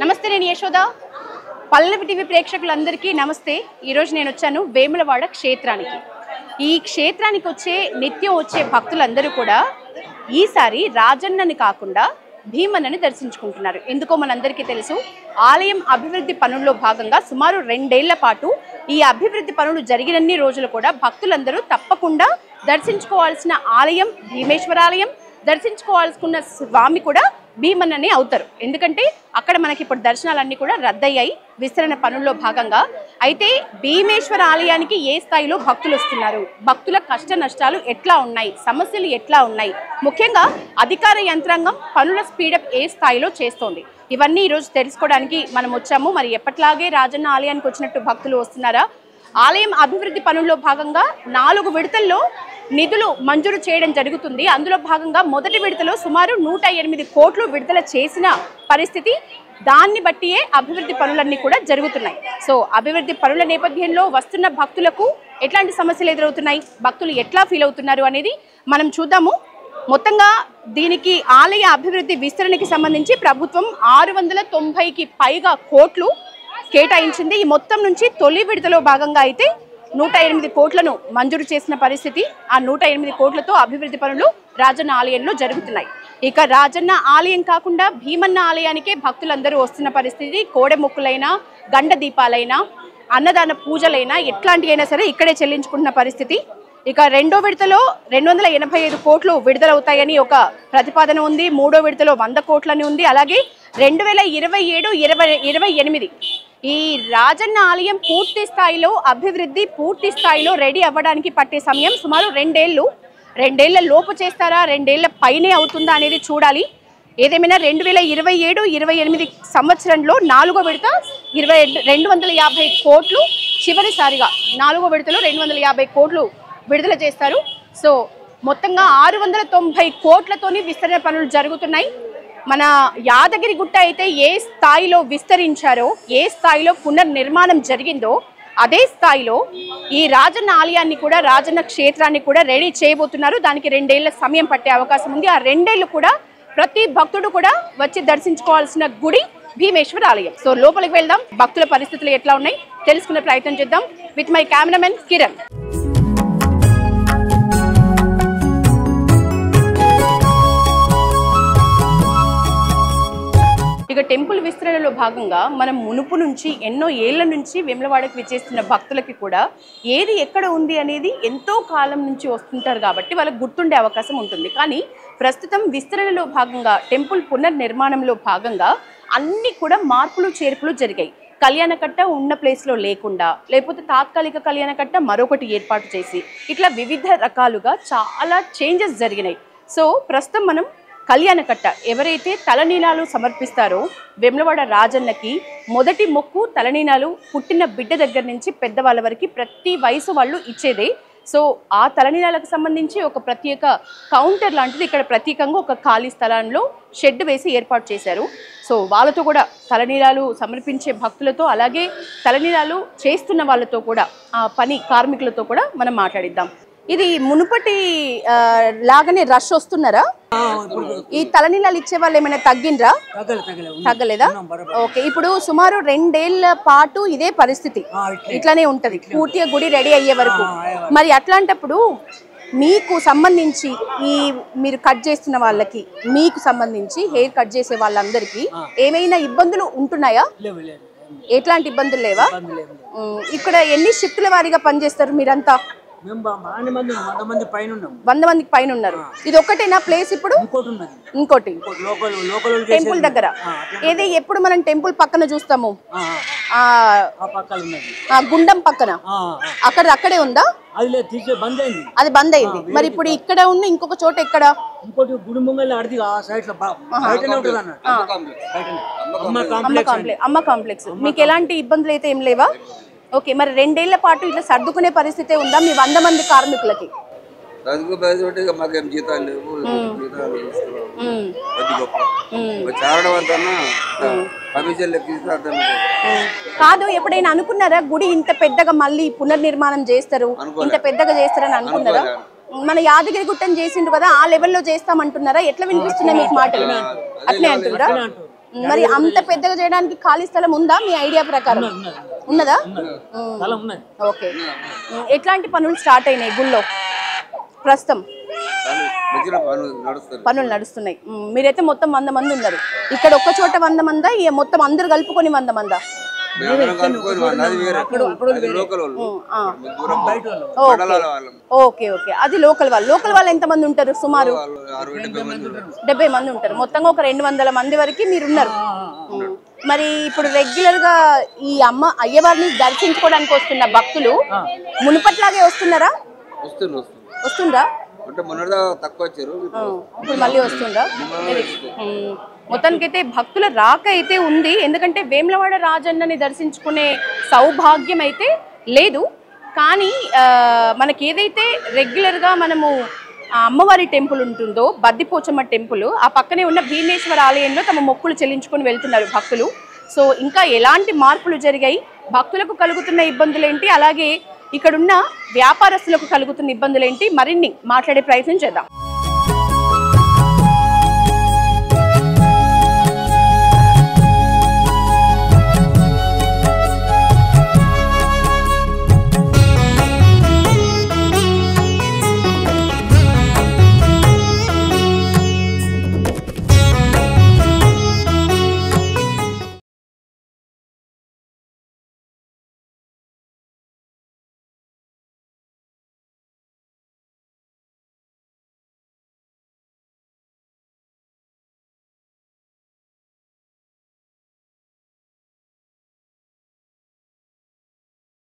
నమస్తే, నేను యశోద. పల్లవి టీవీ ప్రేక్షకులందరికీ నమస్తే. ఈరోజు నేను వచ్చాను వేములవాడ క్షేత్రానికి. ఈ క్షేత్రానికి నిత్యం వచ్చే భక్తులందరూ కూడా ఈసారి రాజన్నని కాకుండా భీమన్నని దర్శించుకుంటున్నారు. ఎందుకో మనందరికీ తెలుసు, ఆలయం అభివృద్ధి పనుల్లో భాగంగా సుమారు 2 ఏళ్ల పాటు ఈ అభివృద్ధి పనులు జరిగినన్ని రోజులు కూడా భక్తులందరూ తప్పకుండా దర్శించుకోవాల్సిన ఆలయం భీమేశ్వరాలయం, దర్శించుకోవాల్సిన స్వామి కూడా భీమన్ననే అవుతారు. ఎందుకంటే అక్కడ మనకి ఇప్పుడు దర్శనాలన్నీ కూడా రద్దయ్యాయి విస్తరణ పనుల్లో భాగంగా. అయితే భీమేశ్వర ఆలయానికి ఏ స్థాయిలో భక్తులు వస్తున్నారు, భక్తుల కష్ట నష్టాలు ఎట్లా ఉన్నాయి, సమస్యలు ఎట్లా ఉన్నాయి, ముఖ్యంగా అధికార యంత్రాంగం పనుల స్పీడప్ ఏ స్థాయిలో చేస్తోంది, ఇవన్నీ ఈరోజు తెలుసుకోవడానికి మనం వచ్చాము. మరి ఎప్పట్లాగే రాజన్న ఆలయానికి వచ్చినట్టు భక్తులు వస్తున్నారా? ఆలయం అభివృద్ధి పనుల్లో భాగంగా 4 విడతల్లో నిధులు మంజూరు చేయడం జరుగుతుంది. అందులో భాగంగా మొదటి విడతలో సుమారు 108 కోట్లు విడుదల చేసిన పరిస్థితి. దాన్ని బట్టియే అభివృద్ధి పనులన్నీ కూడా జరుగుతున్నాయి. సో అభివృద్ధి పనుల నేపథ్యంలో వస్తున్న భక్తులకు ఎట్లాంటి సమస్యలు ఎదురవుతున్నాయి, భక్తులు ఎట్లా ఫీల్ అవుతున్నారు అనేది మనం చూద్దాము. మొత్తంగా దీనికి ఆలయ అభివృద్ధి విస్తరణకి సంబంధించి ప్రభుత్వం 690కి పైగా కోట్లు కేటాయించింది. ఈ మొత్తం నుంచి తొలి విడతలో భాగంగా అయితే 108 కోట్లను మంజూరు చేసిన పరిస్థితి. ఆ 108 కోట్లతో అభివృద్ధి పనులు రాజన్న ఆలయంలో జరుగుతున్నాయి. ఇక రాజన్న ఆలయం కాకుండా భీమన్న ఆలయానికే భక్తులందరూ వస్తున్న పరిస్థితి. కోడె మొక్కులైనా, గండ దీపాలైనా, అన్నదాన పూజలైనా ఎట్లాంటి అయినా సరే ఇక్కడే చెల్లించుకుంటున్న పరిస్థితి. ఇక 2వ విడతలో 285 కోట్లు విడుదలవుతాయని ఒక ప్రతిపాదన ఉంది. 3వ విడతలో 100 కోట్లని ఉంది. అలాగే 2027-28 ఈ రాజన్న ఆలయం పూర్తి స్థాయిలో అభివృద్ధి పూర్తి స్థాయిలో రెడీ అవ్వడానికి పట్టే సమయం సుమారు 2 ఏళ్ళు. 2 ఏళ్ల లోపు చేస్తారా, 2 ఏళ్ల పైనే అవుతుందా అనేది చూడాలి. ఏదేమైనా 2027-28 సంవత్సరంలో 4వ విడత 250 కోట్లు, చివరిసారిగా 4వ విడతలో 250 కోట్లు విడుదల చేస్తారు. సో మొత్తంగా 690 కోట్లతోని విస్తరణ పనులు జరుగుతున్నాయి. మన యాదగిరి గుట్ట అయితే ఏ స్థాయిలో విస్తరించారో, ఏ స్థాయిలో పునర్నిర్మాణం జరిగిందో అదే స్థాయిలో ఈ రాజన్న ఆలయాన్ని కూడా, రాజన్న క్షేత్రాన్ని కూడా రెడీ చేయబోతున్నారు. దానికి 2 ఏళ్ల సమయం పట్టే అవకాశం ఉంది. ఆ 2 ఏళ్ళు కూడా ప్రతి భక్తుడు కూడా వచ్చి దర్శించుకోవాల్సిన గుడి భీమేశ్వర ఆలయం. సో లోపలికి వెళ్దాం, భక్తుల పరిస్థితులు ఎట్లా ఉన్నాయి తెలుసుకునే ప్రయత్నం చేద్దాం విత్ మై కెమెరామెన్ కిరణ్. ఇక టెంపుల్ విస్తరణలో భాగంగా మనం మునుపు నుంచి ఎన్నో ఏళ్ల నుంచి వేములవాడకి విచ్చేస్తున్న భక్తులకి కూడా ఏది ఎక్కడ ఉంది అనేది ఎంతో కాలం నుంచి వస్తుంటారు కాబట్టి వాళ్ళకి గుర్తుండే అవకాశం ఉంటుంది. కానీ ప్రస్తుతం విస్తరణలో భాగంగా టెంపుల్ పునర్నిర్మాణంలో భాగంగా అన్ని కూడా మార్పులు చేర్పులు జరిగాయి. కళ్యాణకట్ట ఉన్న ప్లేస్లో లేకుండా, లేకపోతే తాత్కాలిక కళ్యాణకట్ట మరొకటి ఏర్పాటు చేసి, ఇట్లా వివిధ రకాలుగా చాలా చేంజెస్ జరిగినాయి. సో ప్రస్తుతం మనం కళ్యాణకట్ట ఎవరైతే తలనీలాలు సమర్పిస్తారో వేములవాడ రాజన్నకి మొదటి మొక్కు తలనీలాలు పుట్టిన బిడ్డ దగ్గర నుంచి పెద్దవాళ్ళ వరకు ప్రతి వయసు వాళ్ళు ఇచ్చేదే. సో ఆ తలనీలాలకు సంబంధించి ఒక ప్రత్యేక కౌంటర్ లాంటిది ఇక్కడ ప్రత్యేకంగా ఒక ఖాళీ స్థలంలో షెడ్ వేసి ఏర్పాటు చేశారు. సో వాళ్ళతో కూడా తలనీలాలు సమర్పించే భక్తులతో, అలాగే తలనీలాలు చేస్తున్న వాళ్ళతో కూడా, ఆ పని కార్మికులతో కూడా మనం మాట్లాడిద్దాం. ఇది మునుపటి లాగానే రష్ వస్తున్నారా? ఈ తలనీలాలు ఇచ్చే వాళ్ళు ఏమైనా తగ్గిండ్రా? తగ్గలేదా? ఓకే. ఇప్పుడు సుమారు 2 ఏళ్ల పాటు ఇదే పరిస్థితి ఇట్లానే ఉంటది పూర్తిగా గుడి రెడీ అయ్యే వరకు. మరి అట్లాంటప్పుడు మీకు సంబంధించి ఈ మీరు కట్ చేస్తున్న వాళ్ళకి, మీకు సంబంధించి హెయిర్ కట్ చేసే వాళ్ళందరికీ ఏమైనా ఇబ్బందులు ఉంటున్నాయా? ఎట్లాంటి ఇబ్బందులు లేవా? ఇక్కడ ఎన్ని షిఫ్టుల వారీగా పనిచేస్తారు మీరంతా? 100 మందికి పైన ఉన్నారు. ఇది ఒక్కటేనా ప్లేస్? ఇప్పుడు ఇంకోటి టెంపుల్ దగ్గర ఏది ఎప్పుడు మనం టెంపుల్ పక్కన చూస్తాము, గుండం పక్కన అక్కడే ఉందా? అది బంద్ అయింది. మరి ఇప్పుడు ఇక్కడ ఉన్న ఇంకొక చోట ఎక్కడ? అమ్మ కాంప్లెక్స్. మీకు ఎలాంటి ఇబ్బందులు అయితే ఏం లేవా? ఓకే. మరి 2 ఏళ్ల పాటు ఇట్లా సర్దుకునే పరిస్థితి ఉందా మీ 100 మంది కార్మికులకి? కాదు, ఎప్పుడైనా అనుకున్నారా గుడి ఇంత పెద్దగా మళ్ళీ పునర్నిర్మాణం చేస్తారు, ఇంత పెద్దగా చేస్తారని అనుకున్నారా? మన యాదగిరి గుట్టని చేసిండ్రు కదా, ఆ లెవెల్లో చేస్తామంటున్నారా? ఎట్లా వినిపిస్తున్నాయి మీకు మాటలు? అట్లే అంటున్నారా? మరి అంత పెద్దగా చేయడానికి ఖాళీ స్థలం ఉందా మీ ఐడియా ప్రకారం? ఉన్నదా? ఓకే. ఎట్లాంటి పనులు స్టార్ట్ అయినాయి గుళ్ళో ప్రస్తుతం? పనులు నడుస్తున్నాయి. మీరైతే మొత్తం 100 మంది ఉన్నారు ఇక్కడ. ఒక్క చోట 100 మందా? మొత్తం అందరు కలుపుకొని 100 మందా? ఓకే ఓకే, అది లోకల్ వాళ్ళు. లోకల్ వాళ్ళు ఎంత మంది ఉంటారు? సుమారు 70 మంది ఉంటారు. మొత్తంగా ఒక 200 మంది వరకు మీరు ఉన్నారు. మరి ఇప్పుడు రెగ్యులర్ గా ఈ అయ్యవారిని దర్శించుకోవడానికి వస్తున్న భక్తులు మునుపట్లాగే వస్తున్నారా? వస్తుండ్రా? ఇప్పుడు మళ్ళీ వస్తుండ్రా? మొత్తానికైతే భక్తుల రాక అయితే ఉంది. ఎందుకంటే వేములవాడ రాజన్నని దర్శించుకునే సౌభాగ్యం అయితే లేదు. కానీ మనకి ఏదైతే రెగ్యులర్గా మనము అమ్మవారి టెంపుల్ ఉంటుందో, బద్దిపోచమ్మ టెంపుల్, ఆ పక్కనే ఉన్న భీమేశ్వర ఆలయంలో తమ మొక్కులు చెల్లించుకొని వెళ్తున్నారు భక్తులు. సో ఇంకా ఎలాంటి మార్పులు జరిగాయి, భక్తులకు కలుగుతున్న ఇబ్బందులు ఏంటి, అలాగే ఇక్కడున్న వ్యాపారస్తులకు కలుగుతున్న ఇబ్బందులు ఏంటి, మరిన్ని మాట్లాడే ప్రయత్నం చేద్దాం.